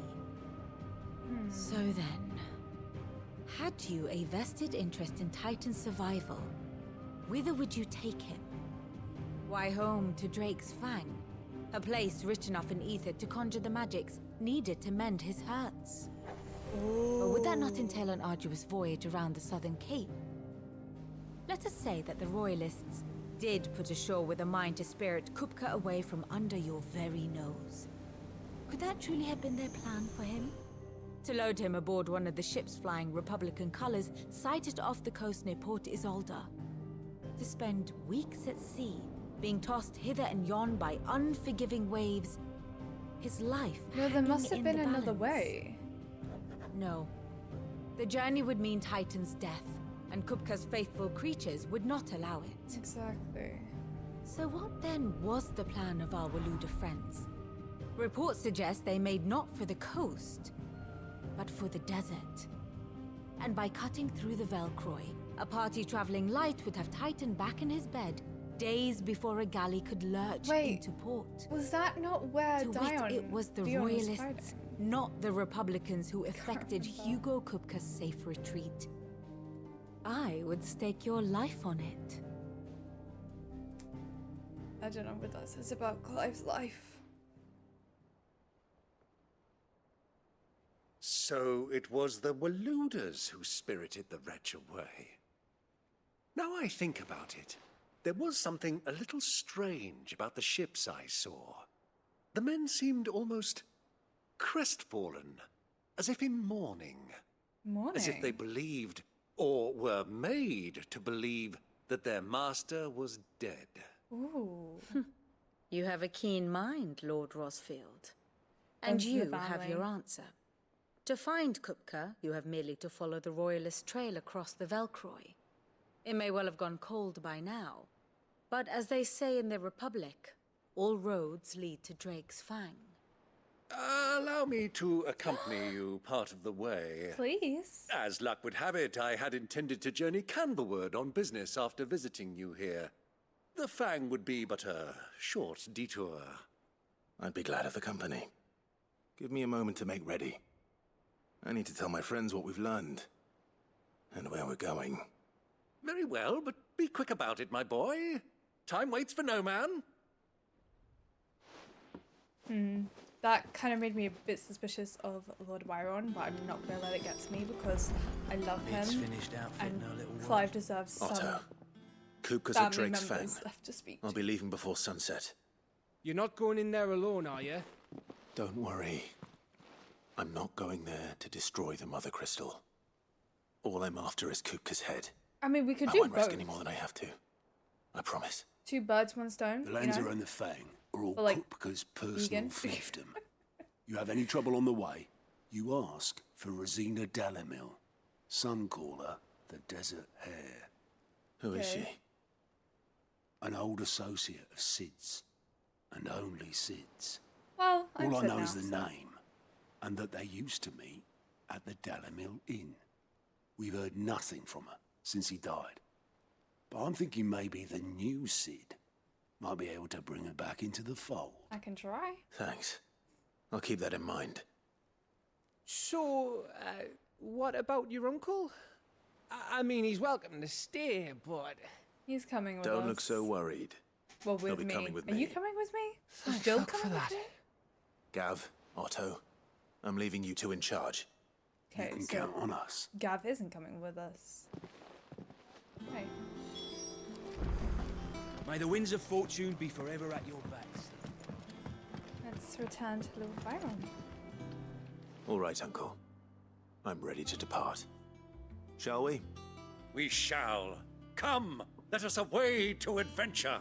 So then, had you a vested interest in Titan's survival, whither would you take him? Why, home to Drake's Fang, a place rich enough in ether to conjure the magics needed to mend his hurts. Or would that not entail an arduous voyage around the southern cape? Let us say that the Royalists did put ashore with a mind to spirit Kupka away from under your very nose. Could that truly have been their plan for him? To load him aboard one of the ships flying Republican colors sighted off the coast near Port Isolde. To spend weeks at sea, being tossed hither and yon by unforgiving waves, his life No, there must have been another way. No. The journey would mean Titan's death, and Kupka's faithful creatures would not allow it. Exactly. So what then was the plan of our Waluda friends? Reports suggest they made not for the coast, but for the desert. And by cutting through the Velcroy, a party traveling light would have Titan back in his bed days before a galley could lurch into port. Was that not where Dion, it was the Dion Royalists, not the Republicans, who effected Hugo Kupka's safe retreat. I would stake your life on it. I don't know what that says about Clive's life. So it was the Waluders who spirited the wretch away. Now I think about it, there was something a little strange about the ships I saw. The men seemed almost crestfallen, as if in mourning. Mourning? As if they believed, or were made to believe, that their master was dead. Ooh. You have a keen mind, Lord Rosfield. And Thanks to you the have your family. answer. To find Kupka, you have merely to follow the Royalist trail across the Velcroy. It may well have gone cold by now, but as they say in the Republic, all roads lead to Drake's Fang. Allow me to accompany you part of the way. Please. As luck would have it, I had intended to journey Canberward on business after visiting you here. The Fang would be but a short detour. I'd be glad of the company. Give me a moment to make ready. I need to tell my friends what we've learned. And where we're going. Very well, but be quick about it, my boy. Time waits for no man. That kind of made me a bit suspicious of Lord Byron, but I'm not going to let it get to me because I love him. It's finished outfitting and her little Clive world. deserves some Otto, Kupka's at family Drake's Fang. members left to speak I'll to. be leaving before sunset. You're not going in there alone, are you? Don't worry. I'm not going there to destroy the Mother Crystal. All I'm after is Kupka's head. I mean, we could I do won't risk both. any more than I have to. I promise. 2 birds, 1 stone. The you Lancer know? and the Fang. are all But, like, Kupka's personal vegan? fiefdom. You have any trouble on the way, you ask for Rosina Dalamil, Suncaller, the Desert Hare. Who is she? An old associate of Sid's, and only Sid's. Well, I'm All I Sid know now, is the so- name, and that they used to meet at the Dalamil Inn. We've heard nothing from her since he died. But I'm thinking maybe the new Sid might be able to bring her back into the fold. I can try. Thanks. I'll keep that in mind. So, what about your uncle? I mean, he's welcome to stay, but... He's coming with us. Don't look so worried. Well, He'll with be me. coming with Are me. you coming with me? Is Thank Jill fuck for coming with that. me? Gav, Otto, I'm leaving you two in charge. Okay, You can so count on us. Gav isn't coming with us. Okay. May the winds of fortune be forever at your backs. Let's return to Lord Byron. All right, Uncle. I'm ready to depart. Shall we? We shall. Come, let us away to adventure.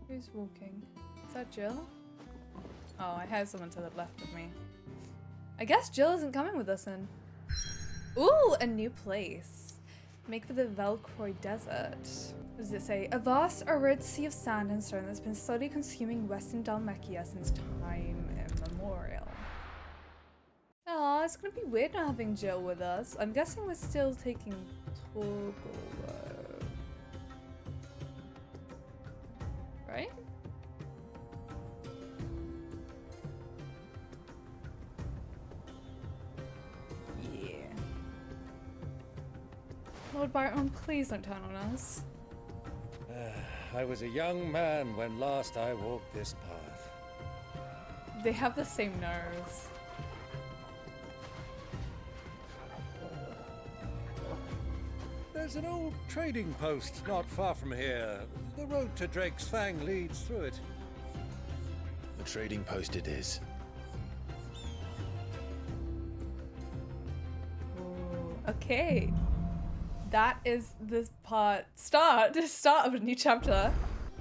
Who's walking? Is that Jill? Oh, I had someone to the left of me. I guess Jill isn't coming with us then. Ooh, a new place. Make for the Velcroy Desert. What does it say? A vast, arid sea of sand and stone that's been slowly consuming Western Dalmatia since time immemorial. Oh, it's gonna be weird not having Jill with us. I'm guessing we're still taking Torgal though. Right? Yeah. Lord Byron, please don't turn on us. I was a young man when last I walked this path. They have the same nose. There's an old trading post not far from here. The road to Drake's Fang leads through it. The trading post it is. Okay. That is the start of a new chapter.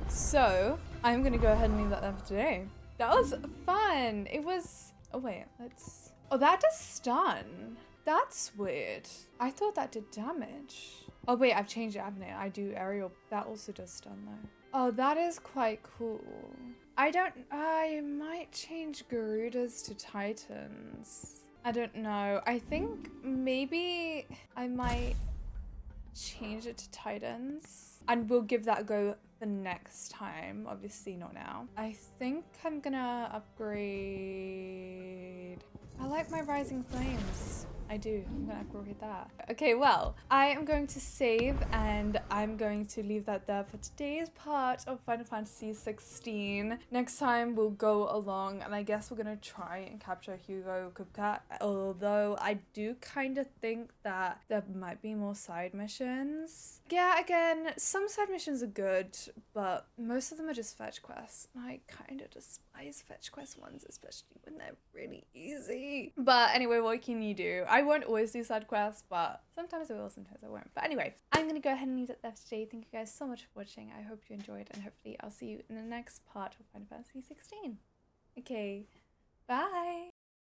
So, I'm gonna go ahead and leave that there for today. That was fun. It was, oh wait, let's, oh, that does stun. That's weird. I thought that did damage. Oh wait, I've changed it, haven't I? I do aerial, that also does stun though. Oh, that is quite cool. I might change Garudas to Titans. I don't know. I think maybe I might change it to Titans. And we'll give that a go the next time. Obviously not now. I think I'm gonna upgrade. I like my Rising Flames. I do. I'm gonna upgrade that. Okay, well, I am going to save and I'm going to leave that there for today's part of Final Fantasy 16. Next time we'll go along and I guess we're gonna try and capture Hugo Kupka, although I do kind of think that there might be more side missions. Yeah, again, some side missions are good, but most of them are just fetch quests. And I kind of despise fetch quest ones, especially when they're really easy. But anyway, what can you do? I won't always do side quests, but sometimes I will, sometimes I won't. But anyway, I'm going to go ahead and leave it there for today. Thank you guys so much for watching. I hope you enjoyed, and hopefully I'll see you in the next part of Final Fantasy 16. Okay, bye!